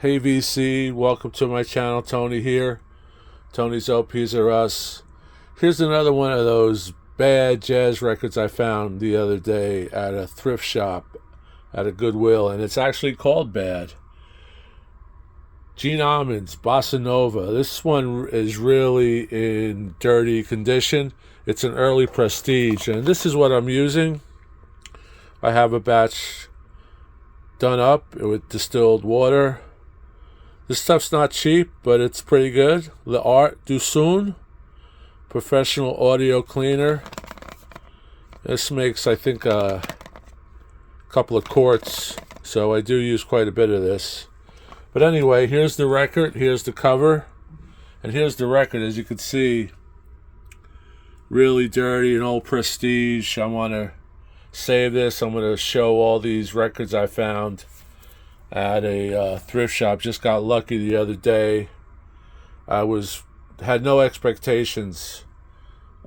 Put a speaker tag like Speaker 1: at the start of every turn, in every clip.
Speaker 1: Hey VC, welcome to my channel. Tony here. Tony's LPs Are Us. Here's another one of those bad jazz records I found the other day at a thrift shop at a Goodwill, and it's actually called Bad. AMMONS, Bossa Nova. This one is really in dirty condition. It's an early prestige, and this is what I'm using. I have a batch done up with distilled water. This stuff's not cheap, but it's pretty good. L'Art du Son, professional audio cleaner. This makes, I think, a couple of quarts, so I do use quite a bit of this. But anyway, here's the record, here's the cover, and here's the record. As you can see, really dirty, an old prestige. I want to save this. I'm going to show all these records I found at a thrift shop. Just got lucky the other day. I had no expectations,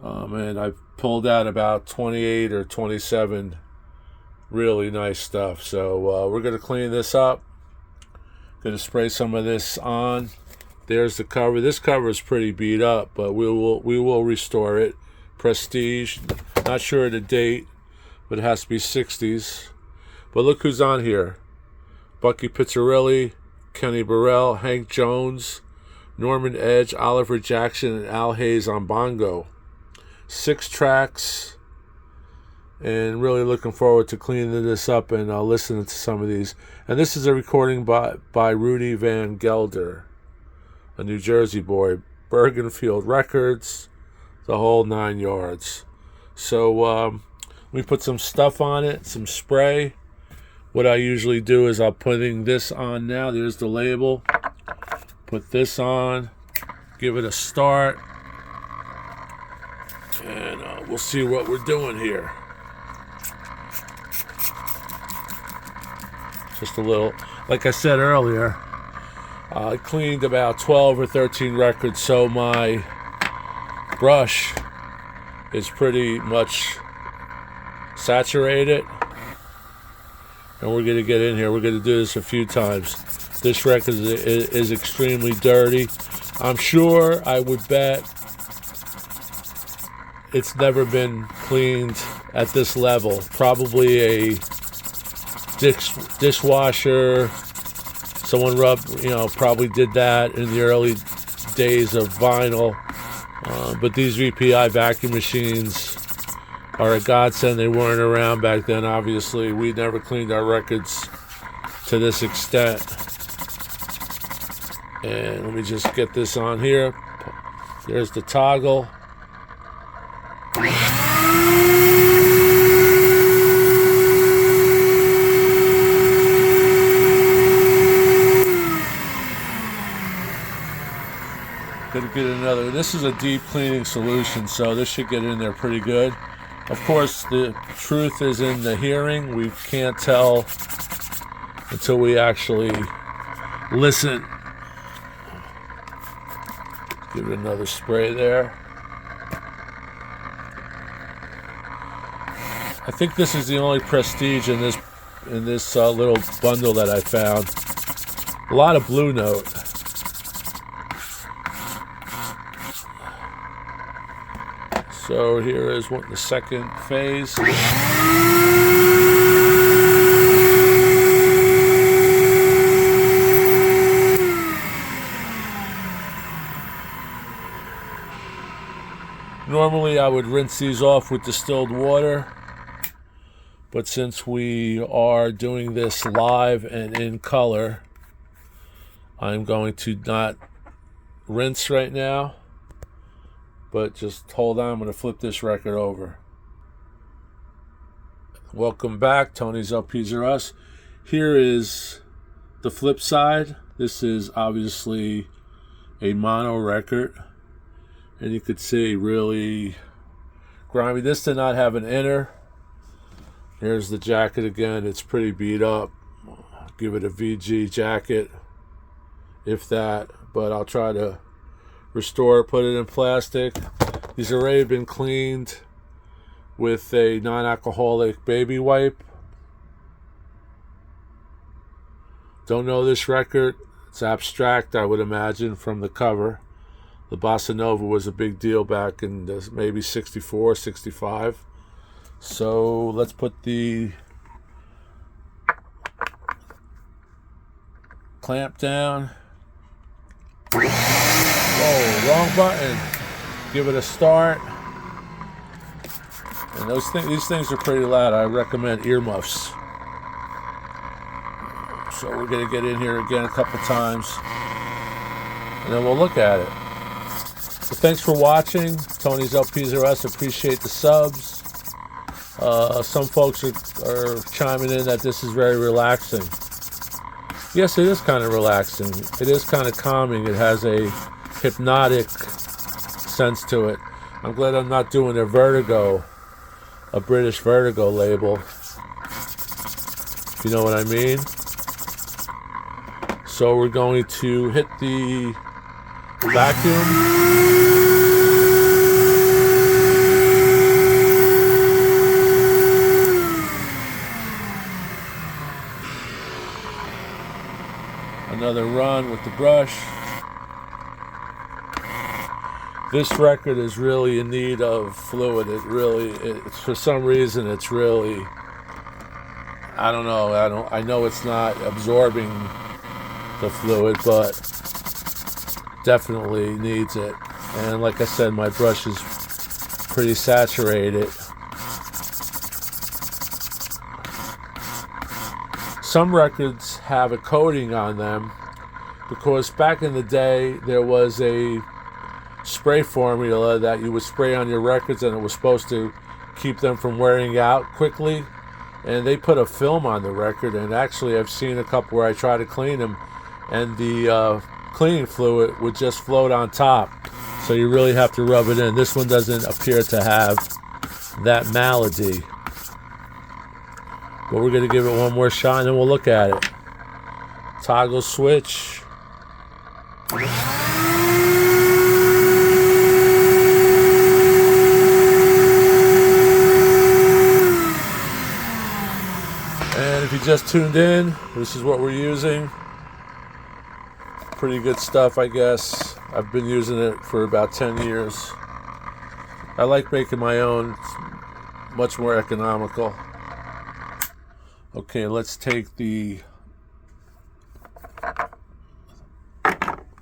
Speaker 1: and I pulled out about 28 or 27 really nice stuff. So we're going to clean this up. Going to spray some of this on. There's the cover. This cover is pretty beat up, but we will restore it. Prestige. Not sure of the date, but it has to be 60s. But look who's on here. Bucky Pizzarelli, Kenny Burrell, Hank Jones, Norman Edge, Oliver Jackson, and Al Hayes on bongo. 6 tracks. And really looking forward to cleaning this up and listening to some of these. And this is a recording by Rudy Van Gelder, a New Jersey boy. Bergenfield Records, the whole 9 yards. So we put some stuff on it, some spray. What I usually do is I'm putting this on now. There's the label. Put this on, give it a start, and we'll see what we're doing here. Just a little, like I said earlier, I cleaned about 12 or 13 records, so my brush is pretty much saturated. And we're going to get in here. We're going to do this a few times. This record is extremely dirty. I'm sure, I would bet, it's never been cleaned at this level. Probably a dishwasher, someone probably did that in the early days of vinyl. But these VPI vacuum machines are a godsend. They weren't around back then, obviously. We never cleaned our records to this extent. And let me just get this on here. There's the toggle. Gonna get another. This is a deep cleaning solution, so this should get in there pretty good. Of course, the truth is in the hearing. We can't tell until we actually listen. Give it another spray there. I think this is the only prestige in this little bundle that I found. A lot of Blue Note. So here is the second phase. Normally I would rinse these off with distilled water, but since we are doing this live and in color, I'm going to not rinse right now. But just hold on, I'm going to flip this record over. Welcome back, Tony's LPs Are Us. Here is the flip side. This is obviously a mono record. And you could see really grimy. This did not have an inner. Here's the jacket again. It's pretty beat up. I'll give it a VG jacket, if that. But I'll try to restore it, put it in plastic. These have already been cleaned with a non-alcoholic baby wipe. Don't know this record. It's abstract, I would imagine, from the cover. The Bossa Nova was a big deal back in maybe 64, 65. So let's put the clamp down. Whoa, wrong button. Give it a start. And these things are pretty loud. I recommend earmuffs. So we're going to get in here again a couple times, and then we'll look at it. So thanks for watching. Tony's LP0S. Appreciate the subs. Some folks are chiming in that this is very relaxing. Yes, it is kind of relaxing. It is kind of calming. It has a hypnotic sense to it. I'm glad I'm not doing a British Vertigo label. If you know what I mean. So we're going to hit the vacuum. Another run with the brush. This record is really in need of fluid. It's for some reason it's really, I don't know. I know it's not absorbing the fluid, but definitely needs it. And like I said, my brush is pretty saturated. Some records have a coating on them because back in the day there was a spray formula that you would spray on your records, and it was supposed to keep them from wearing out quickly. And they put a film on the record, and actually I've seen a couple where I try to clean them and the cleaning fluid would just float on top, so you really have to rub it in. This one doesn't appear to have that malady, but we're going to give it one more shot and then we'll look at it. Toggle switch. And if you just tuned in, this is what we're using. Pretty good stuff, I guess. I've been using it for about 10 years. I like making my own. It's much more economical. Okay, let's take the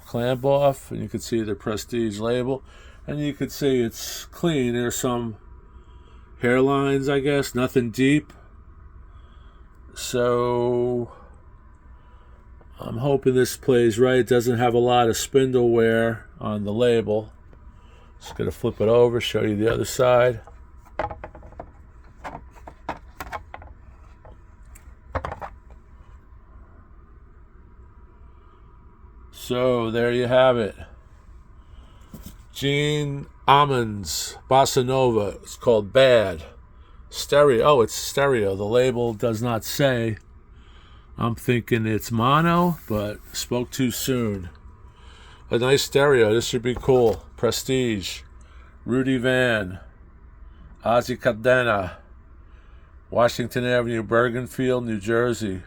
Speaker 1: clamp off, and you can see the Prestige label, and you can see it's clean. There's some hairlines, I guess, nothing deep. So I'm hoping this plays right. It doesn't have a lot of spindle wear on the label. Just gonna flip it over, show you the other side. So there you have it. Gene AMMONS Bossa Nova. It's called Bad. Stereo. Oh, it's stereo. The label does not say. I'm thinking it's mono, but spoke too soon. A nice stereo. This should be cool. Prestige. Rudy Van. Ozzy Cadena. Washington Avenue, Bergenfield, New Jersey.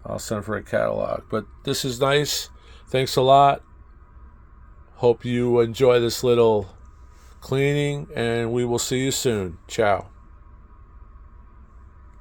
Speaker 1: I'll send for a catalog. But this is nice. Thanks a lot. Hope you enjoy this little cleaning, and we will see you soon. Ciao.